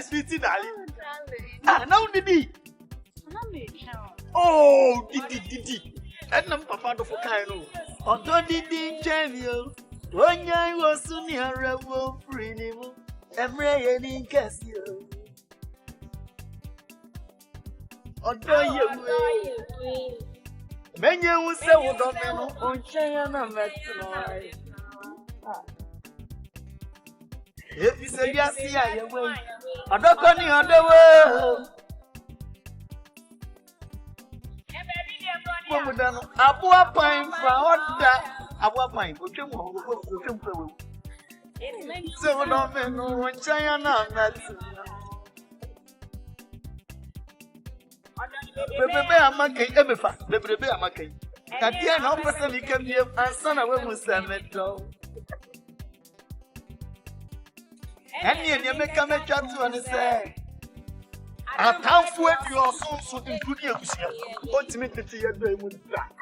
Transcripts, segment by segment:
sweetie darling. Ah, now Didi. Oh, Didi. And I'm papa do for kind. Although Didi champion. When I was soon near a wolf free. Emre in Cassio. Although you. Many will say, "What don't know on China?" If you say yes, I will. I don't go near the world. Abua pine for that. Abua pine, put him on. So don't know on China. Baby, I'm a king, baby, I'm a king. Katia, no person you can hear, and son of a Muslim. And you make a chat to understand. I can't wait your soul so include you. What to make the tea and they would back.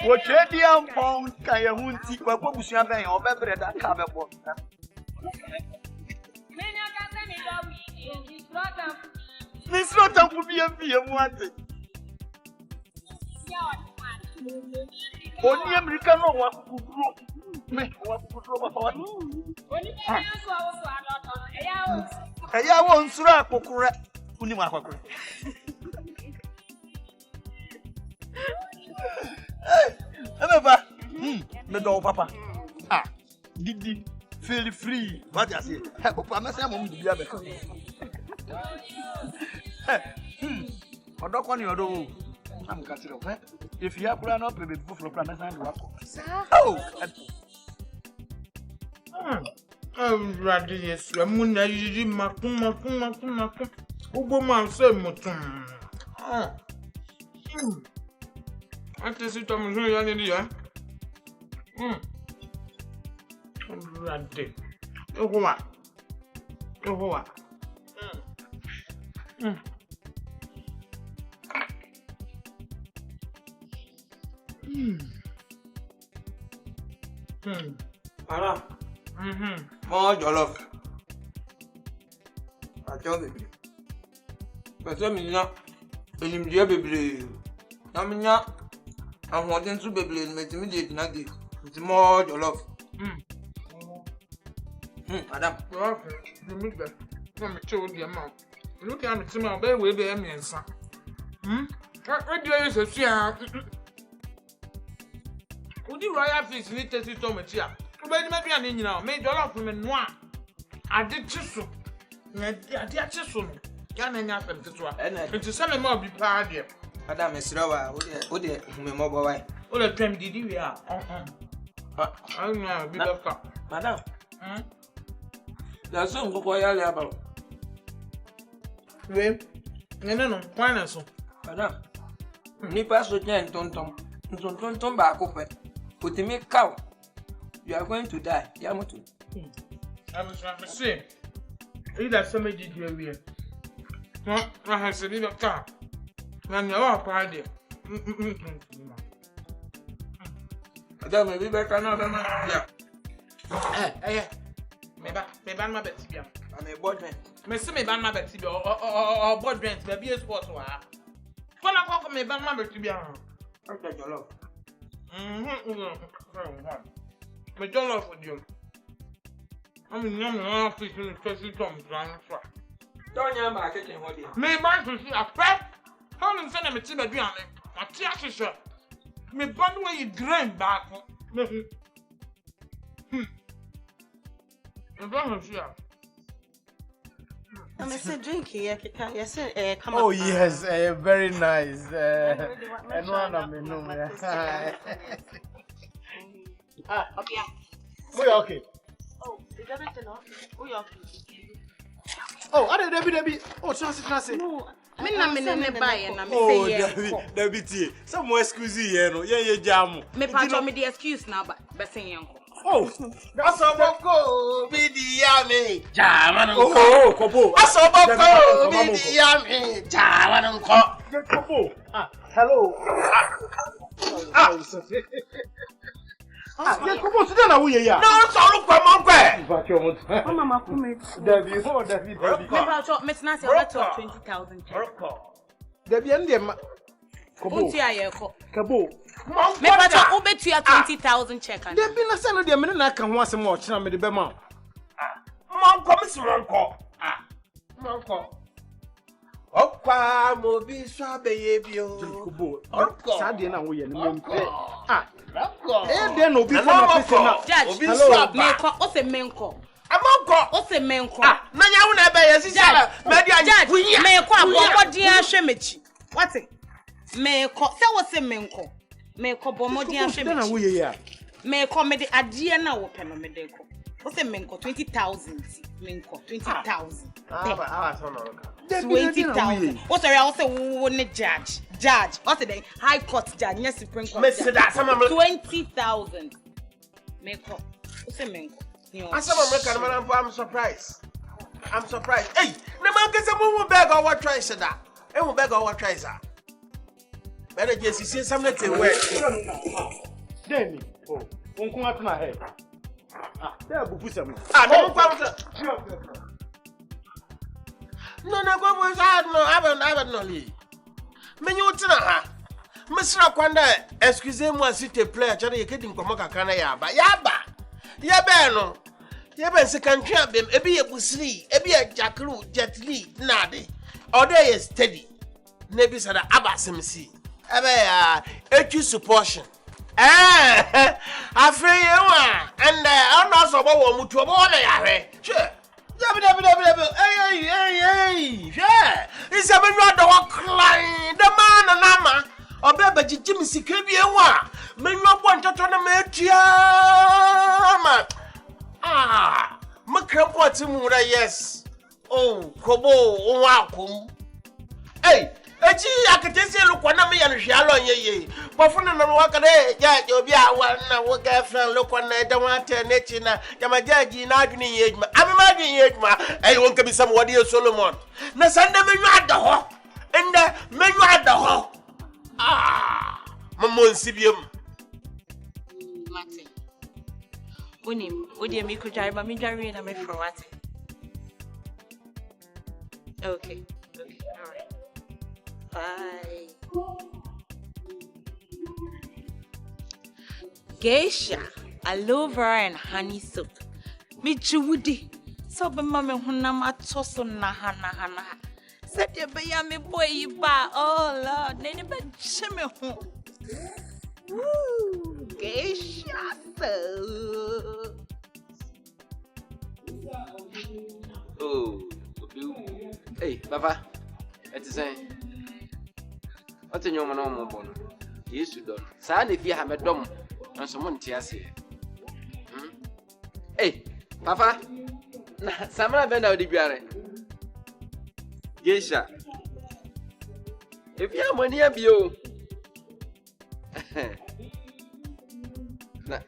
What you have found, Kayahunti, what was your bang or better than cover book? This not up to be a beer wanted. Only American me what I won't strap correct. Unima. The door, Papa. Ah, Didi, feel free. What I say? Papa, I'm going to be able to. I don't want your door. I'm catching up. If you have run up with a buffalo plan, oh, I'm ready. Yes, I'm going to use my Uboman say mutum. Ante si Tom zo ya ni ya. Rade. Ohowa. Ara. More jollof. I tell you. But I mean, I'm dear baby. I mean, I'm wanting to be immediate nugget. It's more jollof. Madam, You make that. Let me show you amount. Look at me, see my bed with the onion, son. What do you say? Would you write up this little stomach here? Maybe an engine now, made jollof from a noir. I did chisel. I did chisel. Can I have them to try? And to some more be proud here. Madam, Miss Rowa, would you mobile wife? All the time did you are? I don't know, be back up. Madam, there's some go for your about. Well, no, why not so? Madam, Nipa so giant tonton back open. Put him a cow. You are going to die, Yamutu. I'm saying, either somebody did you here. I have said in a car. When you are party. Madam, maybe back another man. Yeah. Me ban my bets here. I'm a boardman. Me see me ban my bets here or board rent, maybe a sport or when I call for me ban my bets here. Okay, your love. Me don't love with you. I'm in the office in the first time. Don't you have kitchen what you Me ban to see a friend. How do you send me to the behind me? My teacher, sir. Me ban when you drain back. Drink here. Yes, come oh, yes, very nice. And one of me, no, okay. Oh, is everything okay? Oh, are Debbie? Oh, Chance. No, I'm buy and I'm oh, Debbie, some more excuse here, no, yeah, jam. Me patch me the excuse now, but saying oh, that's a boko, be the yummy. Jam, oh, Copo. That's a boko, be the yummy. Jam, Copo. Hello. come on, sit down and we are. No, sorry, come on, quick. Oh, Mama, come here. Debbie, oh, Debbie. Miss Nancy, I'll let you 20,000. Debbie, and them. What's your Kabo. Me pacho ube to your 20,000 check. Debbie, na send the minute I can want some more. China me the bema. Mom, come, Monko. Opa, mobi swabe Kubo. Orko. Sadie na we no. Orko. Then no be for na person na. Judge, Hello. o se menko. Amonko. O se menko. Na nya hu na be yesi sala. Judge, menko abomodi ahwemechi. What it? Menko. Se wo se menko. Menko bomodi ahwemechi. Na we ya. Menko me de adie na wo pe no me de ko. O se menko 20,000. Menko 20,000. So no. 20,000. What are you say? Judge. Judge. What's the High Court judge? Yes, Supreme Court. Mr. That some 20,000. Make up. What's the menko? I saw American man. I'm surprised. Hey, the man gets a move bag or what tries that? I will beg or what tries that. Better just see something to wear. Demi. Oh, won't come out to my head. There will put some. No, go was hard. No, I haven't no leave. Menutina, Mr. Quanda, excusez-moi s'il te plaît, tu as dit que tu ne comprends pas yaba. Yabano. Yaban second trap, ebi a busli, ebi a jackal, jetly, nadi. Or day is steady. Nebis at the Abbasim sea. Etu supportion. I free you and I'm not so about to a sure. Hey, yeah. It's a man not crying. The man and Amma. Or baby Jimmy Sikibia. Men not want to turn a metia. Macrampotimura, yes. Oh, Kobo, welcome. Hey, I can just look one of me and shallow ye. But for no work a day, yeah, you'll be a one work after look on the Damata Netina, Yamajaji, Nagini Yegma. I'm imagining Yegma. I won't be somebody else, Solomon. Now send them in the hall. And the men at the hall. Mamon Sibium. Martin. Would you make a drive? I'm in a from what? Okay. Alright. Bye. Geisha, aloe vera and honey soup. Michuudi. So be mama hunam atoso na hana. Said you be me boy you ba. Oh Lord, nene be chime ho. Woo, geisha so. Oh, hey, Papa, it's saying. What's in your normal bone? Yes, you don't. Son, if you have a dome and someone tears here. Hey, Papa, Samara Benda di Biare. Geisha. If you have money, you.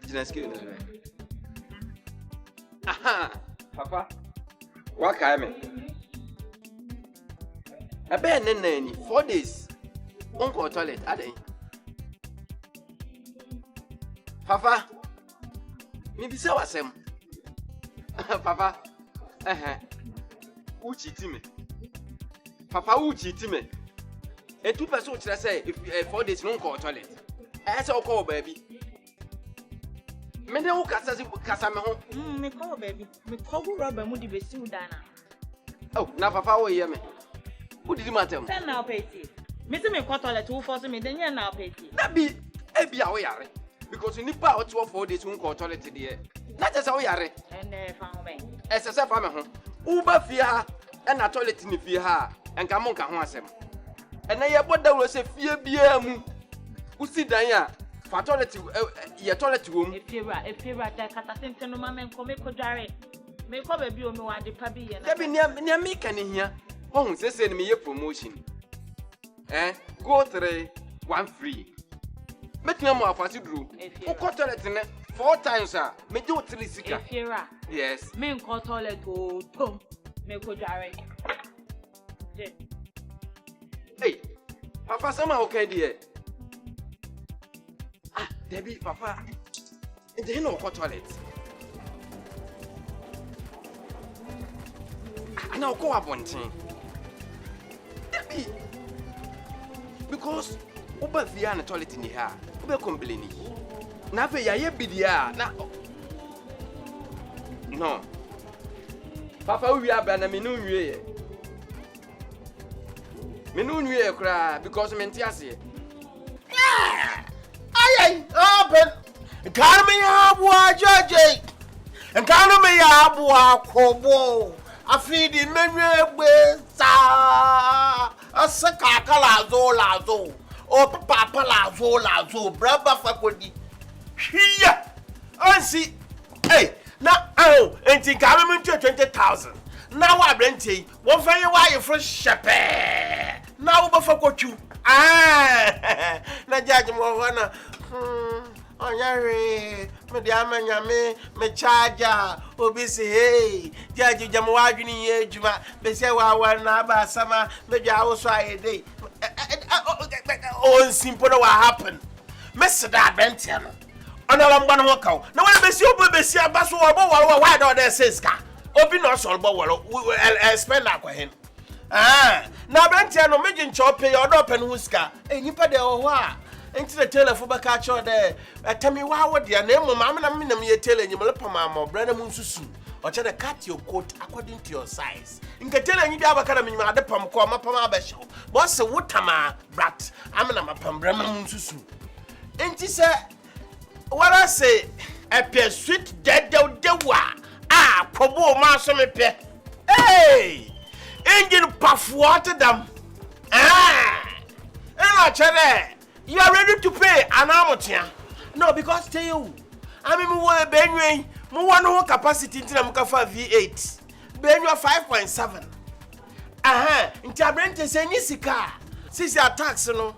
Just kidding. Aha, Papa. What kind of I bet nanny 4 days. Uncle toilet, are they? Papa, maybe so was him. Papa, who cheated me? Papa, who cheated me? A 2 person should say if 4 days no call toilet. I saw call baby. Men who Casamo, Me call baby. Me call rubber moody be soon dana. Oh, now Papa will hear me. Who did you matter? Send now pay. Mr. Me call toilet 2 force me, then you're now pay. That be away, because you need power 2 or 4 days won't call toilet today. That is how we are. And found me. As a farmer home, Uber fear and a toilet in the fear and come on, can once him. And I have what there was a fear beer. Who sit down for toilet your toilet room? If you're that Catatin to no mamma and come make Make up a view no at the pabby and there be near me can here. Oh, they send me a promotion. Go 3, 1 free. Make no more for you drew. Who caught toilet 4 times, sir? Me do 3 sicker. Yes. Men call toilet go Tom. Make a direct. Hey, Papa, somehow okay, dear. Debbie, Papa. Nti hino wɔ toilet. Ana wɔ abɔnten. Debi. Because oba via na toilet ni ha. Oba complain. Na fe ya ye bidia na no. Papa wi abra na me no nwie ye. Me no nwie ye kra because me nti ase. Ay open. Kan me ya boa George. Kan me ya boa kobo. Afidi menwe gbe sa. Asaka kala lazo. O papa lazo. Braba fakodi. Hia. Ansi. Hey. Now, and think I'm in 20,000. Now I rent it. One for you, why you for shepherd. Now, before what you. Now, judge more. Oh, Yari, Madame Yame, me charger, obisi, hey, Judge Jamwagini, Juma, Besewa, one naba, summer, maybe I was a day. Oh, simple what happened. Mr. Bentiano. Another one walk out. No one be you be see a basso or why don't they say ska? Open us all, but we will spend that with him. Now Bentiano, making chop pay or open whisker, and you put the owa into the telephone catch or there. Tell me why would your name, Mamma, and me telling you, Malapama, or Brother Munsusu, or try to cut your coat according to your size. In Catalan, you have a kind of Madame Pama Besho. What's a woodtama, brat? I'm a Pam Brahma Munsusu. And she said, what I say, a pair sweet dead dewa. Kobo maso me pe. Hey! Engine puff water dam. And I tell you are ready to pay an amateur. No, because tell you, I mean, more Benway, more capacity in Mukafa V8. Benwa 5.7. Interbrente say Nisika. Since your tax, no.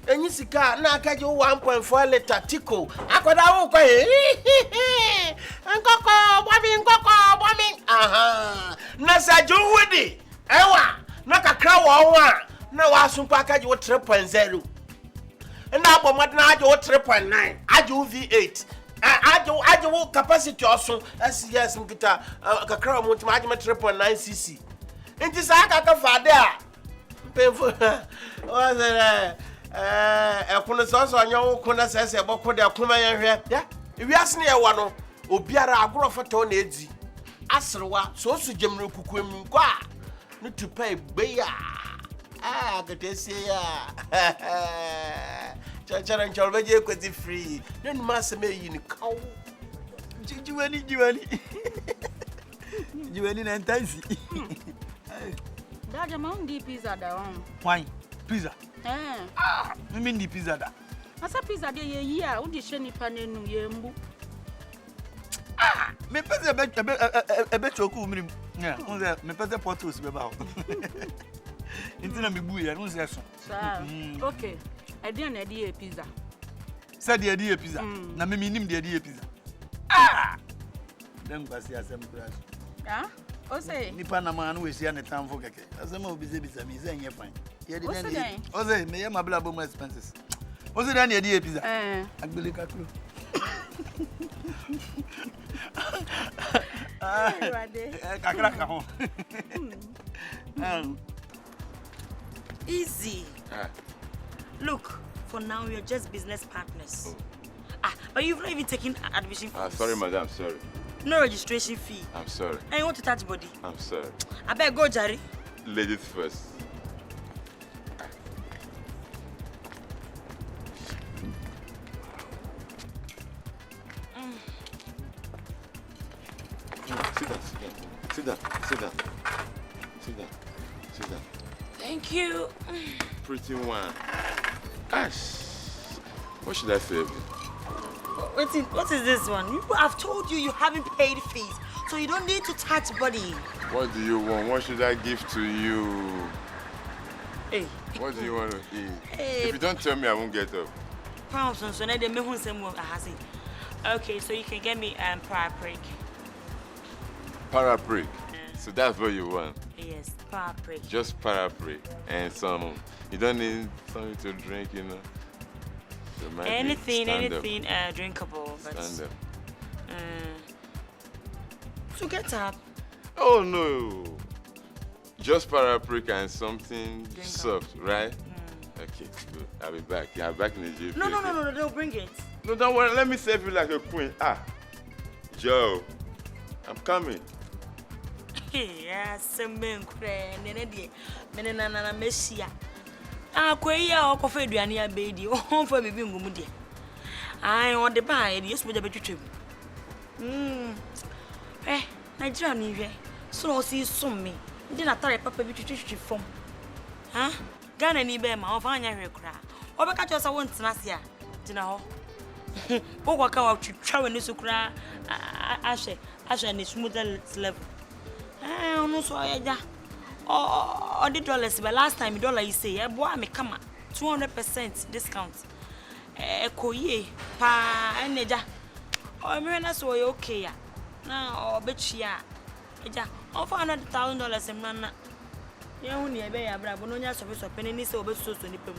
And you see, car now catch you 1.4 liter tico. Akoda wo kwa Nkoko, bombing. Na sa Jowudi. Ewa, na kakra wo wa. Na wa sumpa catch you 3.0. And now bomad na ajo 3.9. Ajo V8. Ajo capacity also. Yes, mkita kakra mo tima ajo 3.9 cc. Inti sa ka fa there. Painful. What's that? Ekunu so anya wo kuna sese boko de akuma ya hwe ya ewiase ne ye wo no obiara agoro foto na edi asrewa so su jemre kukuem kwa ne tupa egbe ya gatesi ya chachara nchorbeje kwezi free nenu maseme yi ni kaw jiwani na ntansi Daja maundi pizza da wan. Why pizza? Me mean the pizza da. Asa pizza de ye a wo de hye nipa nenu ye mbu. Me pese ebe choku mrim. Yeah, unze me pese portos be ba. Intina me bu ye, unze so. Okay. I dey na dey pizza. Said dey pizza. Na me nim dey pizza. Dem kwasi asem kras. O say nipa na man we sia ne tamfo keke. Asem obi ze bisa mi ze enye fine. Ye dey den. O say me ye mabla bo expenses. O say dan ye dey pizza. Agbele kaklo. Kakra ka ho. Easy. Look, for now we are just business partners. But you've not even taken admission fees. Sorry, madam, sorry. No registration fee. I'm sorry. And you want to touch body? I'm sorry. I better go, Jerry. Ladies first. Sit down. Thank you. Pretty one. Gosh. What should I say? What is this one? I've told you haven't paid fees, so you don't need to touch body. What do you want? What should I give to you? Hey. What do you want to eat? Hey. If you don't tell me, I won't get up. Okay, so you can get me paprika. Paprika. So that's what you want? Yes, paprika. Just paprika and some. You don't need something to drink, you know. Anything drinkable. Stand up. So get up. Oh no. Just paprika and something soft, right? Okay, good. I'll be back. Yeah, I'm back in the gym. No, don't bring it. No, don't worry. Let me serve you like a queen. Joe, I'm coming. Yeah, some men cry, Nenedi, Menana Messia. Quaya or coffee, Duania baby, or for me being good. I want the buy, yes, with a better trip. Nigeria, so see some me. Then I thought a papa to from. Huh? Ghana ni be ma ofa anya hwe kra. Obeka cho sa won tena se a. Dina ho. Wo ka wa twitwa we ni so kra ahwe ni smooth level. Ono so ya. Oh, the dollars but last time dollar you say e boa me kama 200% discount. Koye pa eneja. O me na so okay ya. Na obechia. Eja, ofa $100,000 emna. Yeah, only a bear, but no service of penny so best so to nip.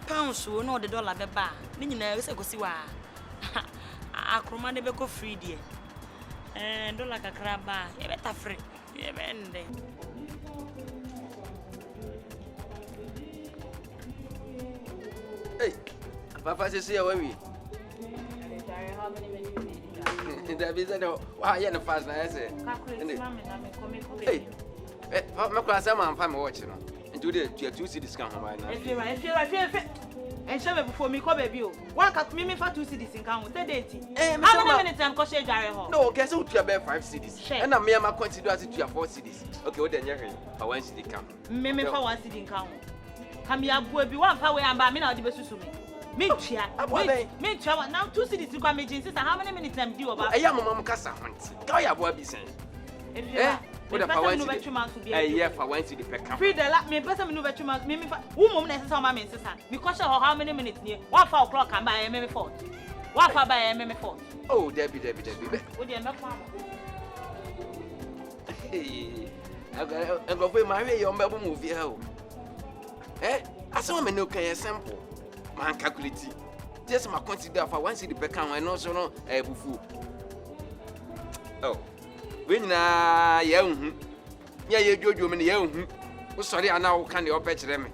Pounds will know the dollar be bar. Meaning I was a go see why. I command the go free, dear. And don't like a crab bar, you better free. Hey, Papa says, here, where we? Why you fast? I say, hey, my class, I'm watching. And today, you have 2 cities come home. If and show before me, come baby. One cut me for 2 cities in count. How many minutes I'm going to No, guess what? You have 5 cities. And I'm mere, my consider as you have 4 cities. Okay, what then you're here? For 1 city come. Me for 1 city in count. Come here, boy, be 1 power and by me now, the best to me. Me travel now 2 cities to come agencies. How many minutes I'm due about? I am a mom cassa hunt. Go your boy be saying. What if I want to be a year for 1 city per come? Free the lap me, person move to my mimi. Woman, necessary, my sister. Because of how many minutes near 1 4 o'clock and buy a meme fort. 1 4 buy a meme fort. Oh, Debbie. Would you not? Hey, I'm going to marry your mobile movie. I saw me no can sample. Man calculate just my consider for 1 city per count and also no bufu. Oh, when na ya you jojo me ya sorry I now can you patch them.